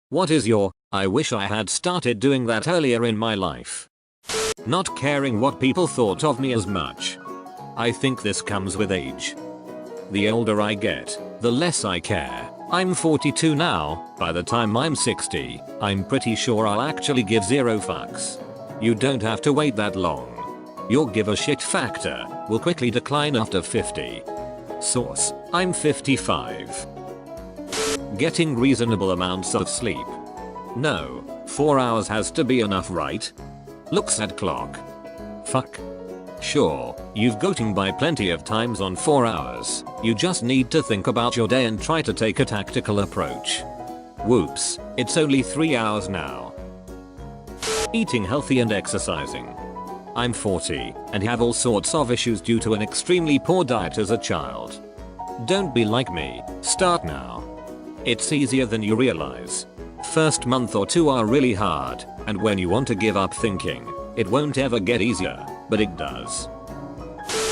What is your, I wish I had started doing that earlier in my life? Not caring what people thought of me as much. I think this comes with age. The older I get, the less I care. I'm 42 now, by the time I'm 60, I'm pretty sure I'll actually give zero fucks. You don't have to wait that long. Your give a shit factor will quickly decline after 50. Source: I'm 55. Getting reasonable amounts of sleep. No, 4 hours has to be enough, right? Looks at clock. Fuck. Sure, you've gotten by plenty of times on 4 hours. You just need to think about your day and try to take a tactical approach. Whoops, it's only 3 hours now. Eating healthy and exercising. I'm 40 and have all sorts of issues due to an extremely poor diet as a child. Don't be like me, start now. It's easier than you realize. First month or two are really hard, and when you want to give up thinking, it won't ever get easier, but it does.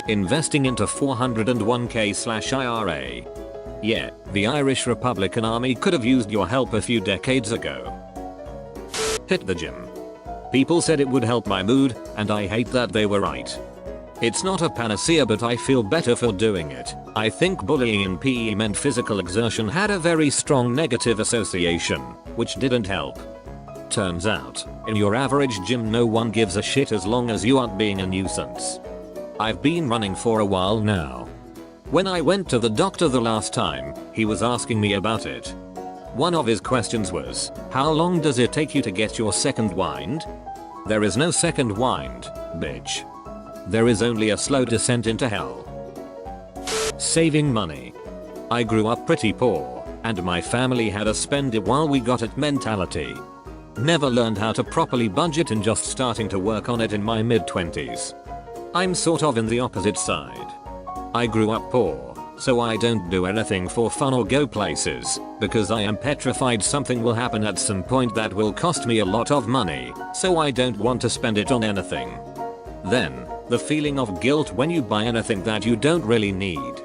Investing into 401k/IRA. Yeah, the Irish Republican Army could have used your help a few decades ago. Hit the gym. People said it would help my mood, and I hate that they were right. It's not a panacea, but I feel better for doing it. I think bullying in PE meant physical exertion had a very strong negative association, which didn't help. Turns out, in your average gym no one gives a shit as long as you aren't being a nuisance. I've been running for a while now. When I went to the doctor the last time, he was asking me about it. One of his questions was, how long does it take you to get your second wind? There is no second wind, bitch. There is only a slow descent into hell. Saving money. I grew up pretty poor, and my family had a spend it while we got it mentality. Never learned how to properly budget and just starting to work on it in my mid-20s. I'm sort of in the opposite side. I grew up poor, so I don't do anything for fun or go places, because I am petrified something will happen at some point that will cost me a lot of money, so I don't want to spend it on anything. Then, the feeling of guilt when you buy anything that you don't really need.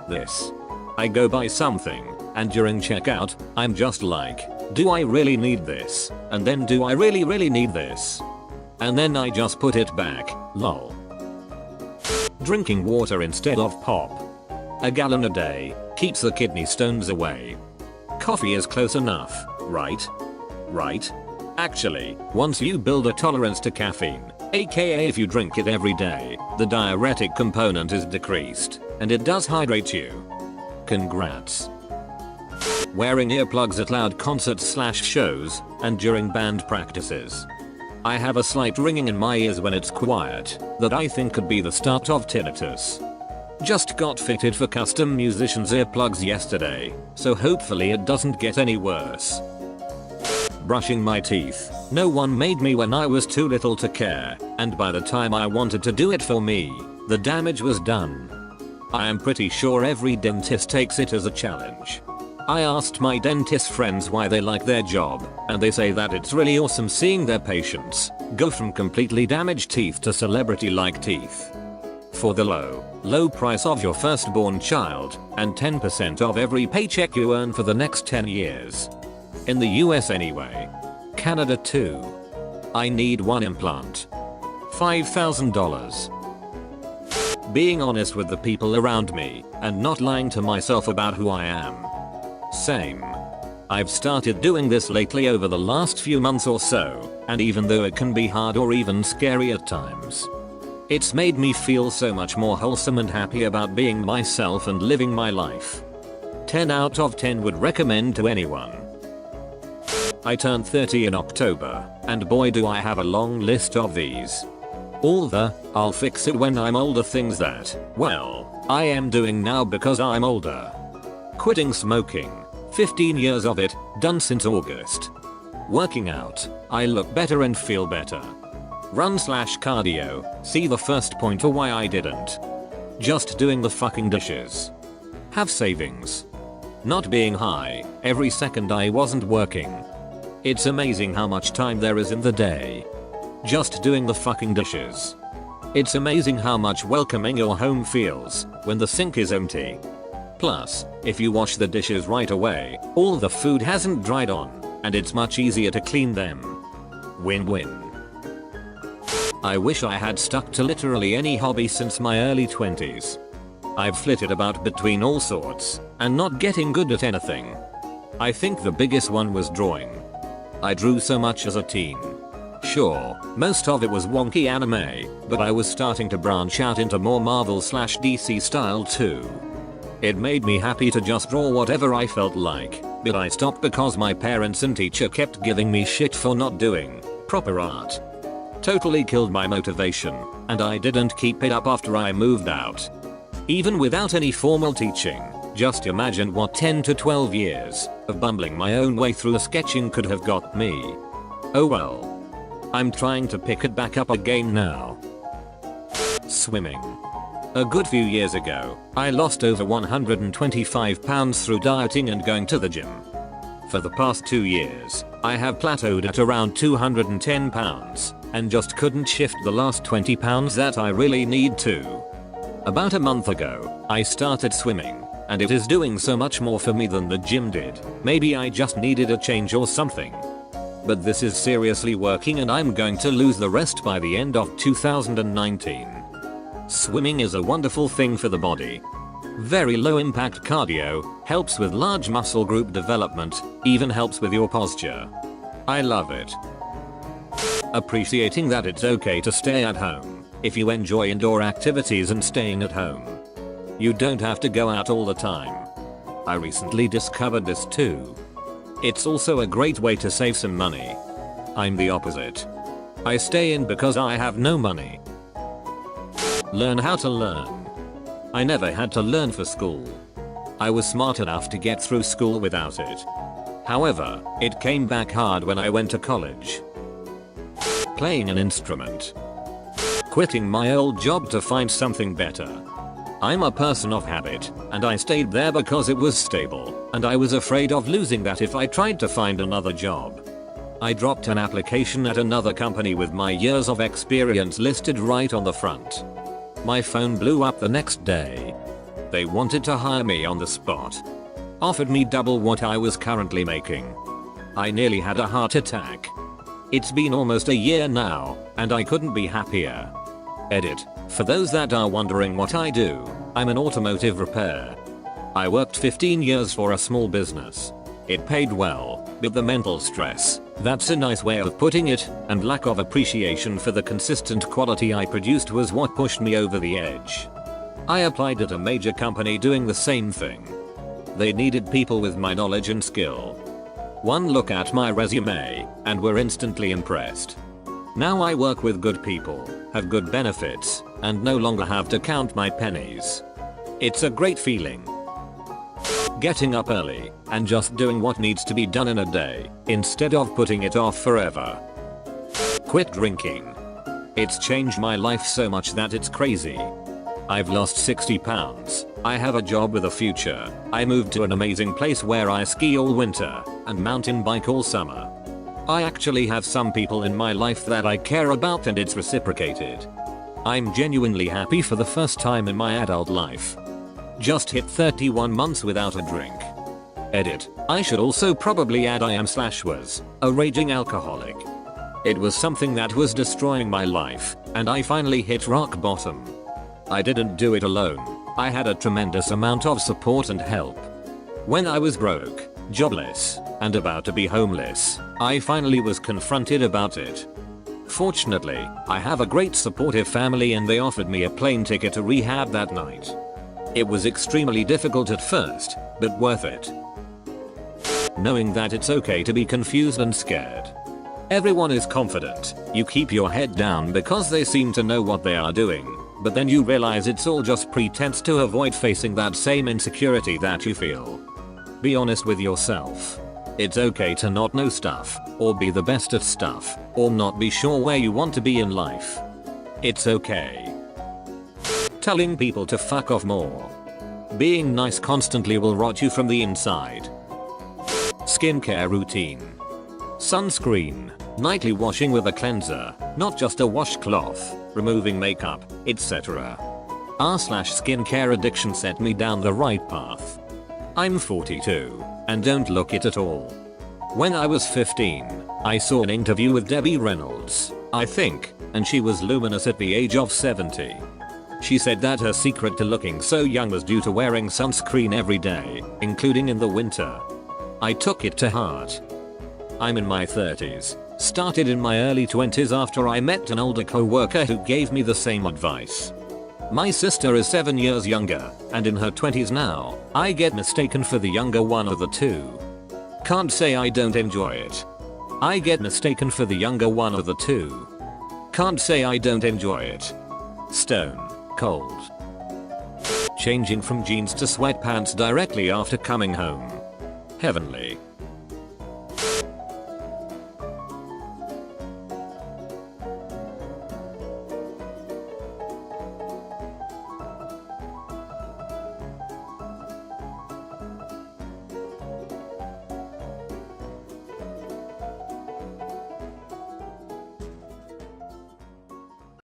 This. I go buy something, and during checkout, I'm just like, do I really need this? And then do I really need this? And then I just put it back, lol. Drinking water instead of pop. A gallon a day keeps the kidney stones away. Coffee is close enough, right? Right? Actually, once you build a tolerance to caffeine, aka if you drink it every day, the diuretic component is decreased, and it does hydrate you. Congrats. Wearing earplugs at loud concerts/shows, and during band practices. I have a slight ringing in my ears when it's quiet, that I think could be the start of tinnitus. Just got fitted for custom musicians earplugs yesterday, so hopefully it doesn't get any worse. Brushing my teeth. No one made me when I was too little to care, and by the time I wanted to do it for me, the damage was done. I am pretty sure every dentist takes it as a challenge. I asked my dentist friends why they like their job, and they say that it's really awesome seeing their patients go from completely damaged teeth to celebrity-like teeth. For the low price of your firstborn child, and 10% of every paycheck you earn for the next 10 years. In the US anyway. Canada too. I need one implant. $5,000. Being honest with the people around me, and not lying to myself about who I am. Same. I've started doing this lately over the last few months or so, and even though it can be hard or even scary at times, it's made me feel so much more wholesome and happy about being myself and living my life. 10 out of 10 would recommend to anyone. I turned 30 in October, and boy do I have a long list of these. All the, I'll fix it when I'm older things that, well, I am doing now because I'm older. Quitting smoking. 15 years of it, done since August. Working out. I look better and feel better. Run/cardio. See the first point for why I didn't. Just doing the fucking dishes. Have savings. Not being high every second I wasn't working. It's amazing how much time there is in the day. Just doing the fucking dishes. It's amazing how much welcoming your home feels when the sink is empty. Plus, if you wash the dishes right away, all the food hasn't dried on. and it's much easier to clean them. Win-win. I wish I had stuck to literally any hobby since my early 20s. I've flitted about between all sorts and not getting good at anything. I think the biggest one was drawing. I drew so much as a teen. Sure, most of it was wonky anime, but I was starting to branch out into more Marvel/DC style too. It made me happy to just draw whatever I felt like, but I stopped because my parents and teacher kept giving me shit for not doing proper art. Totally killed my motivation, and I didn't keep it up after I moved out. Even without any formal teaching, just imagine what 10 to 12 years of bumbling my own way through sketching could have got me. Oh well. I'm trying to pick it back up again now. Swimming. A good few years ago, I lost over 125 pounds through dieting and going to the gym. For the past 2 years, I have plateaued at around 210 pounds and just couldn't shift the last 20 pounds that I really need to. About a month ago, I started swimming, and it is doing so much more for me than the gym did. Maybe I just needed a change or something. But this is seriously working and I'm going to lose the rest by the end of 2019. Swimming is a wonderful thing for the body. Very low impact cardio, helps with large muscle group development, even helps with your posture. I love it. Appreciating that it's okay to stay at home if you enjoy indoor activities and staying at home. You don't have to go out all the time. I recently discovered this too. It's also a great way to save some money. I'm the opposite. I stay in because I have no money. Learn how to learn. I never had to learn for school. I was smart enough to get through school without it. However, it came back hard when I went to college. Playing an instrument. Quitting my old job to find something better. I'm a person of habit, and I stayed there because it was stable, and I was afraid of losing that if I tried to find another job. I dropped an application at another company with my years of experience listed right on the front. My phone blew up the next day. They wanted to hire me on the spot. Offered me double what I was currently making. I nearly had a heart attack. It's been almost a year now, and I couldn't be happier. Edit. For those that are wondering what I do, I'm an automotive repair. I worked 15 years for a small business. It paid well, but the mental stress, that's a nice way of putting it, and lack of appreciation for the consistent quality I produced was what pushed me over the edge. I applied at a major company doing the same thing. They needed people with my knowledge and skill. One look at my resume, and were instantly impressed. Now I work with good people, have good benefits, and no longer have to count my pennies. It's a great feeling. Getting up early and just doing what needs to be done in a day, instead of putting it off forever. Quit drinking. It's changed my life so much that it's crazy. I've lost 60 pounds, I have a job with a future, I moved to an amazing place where I ski all winter and mountain bike all summer. I actually have some people in my life that I care about and it's reciprocated. I'm genuinely happy for the first time in my adult life. Just hit 31 months without a drink. Edit. I should also probably add was a raging alcoholic. It was something that was destroying my life, and I finally hit rock bottom. I didn't do it alone. I had a tremendous amount of support and help. When I was broke, jobless, and about to be homeless, I finally was confronted about it. Fortunately, I have a great supportive family and they offered me a plane ticket to rehab that night. It was extremely difficult at first, but worth it. Knowing that it's okay to be confused and scared. Everyone is confident, you keep your head down because they seem to know what they are doing, but then you realize it's all just pretense to avoid facing that same insecurity that you feel. Be honest with yourself. It's okay to not know stuff, or be the best at stuff, or not be sure where you want to be in life. It's okay. Telling people to fuck off more. Being nice constantly will rot you from the inside. Skincare routine. Sunscreen, nightly washing with a cleanser, not just a washcloth, removing makeup, etc. r/skincare addiction set me down the right path. I'm 42, and don't look it at all. When I was 15, I saw an interview with Debbie Reynolds, I think, and she was luminous at the age of 70. She said that her secret to looking so young was due to wearing sunscreen every day, including in the winter. I took it to heart. I'm in my 30s, started in my early 20s after I met an older co-worker who gave me the same advice. My sister is 7 years younger, and in her 20s now. I get mistaken for the younger one of the two. Can't say I don't enjoy it. I get mistaken for the younger one of the two. Can't say I don't enjoy it. Stone cold. Changing from jeans to sweatpants directly after coming home. Heavenly.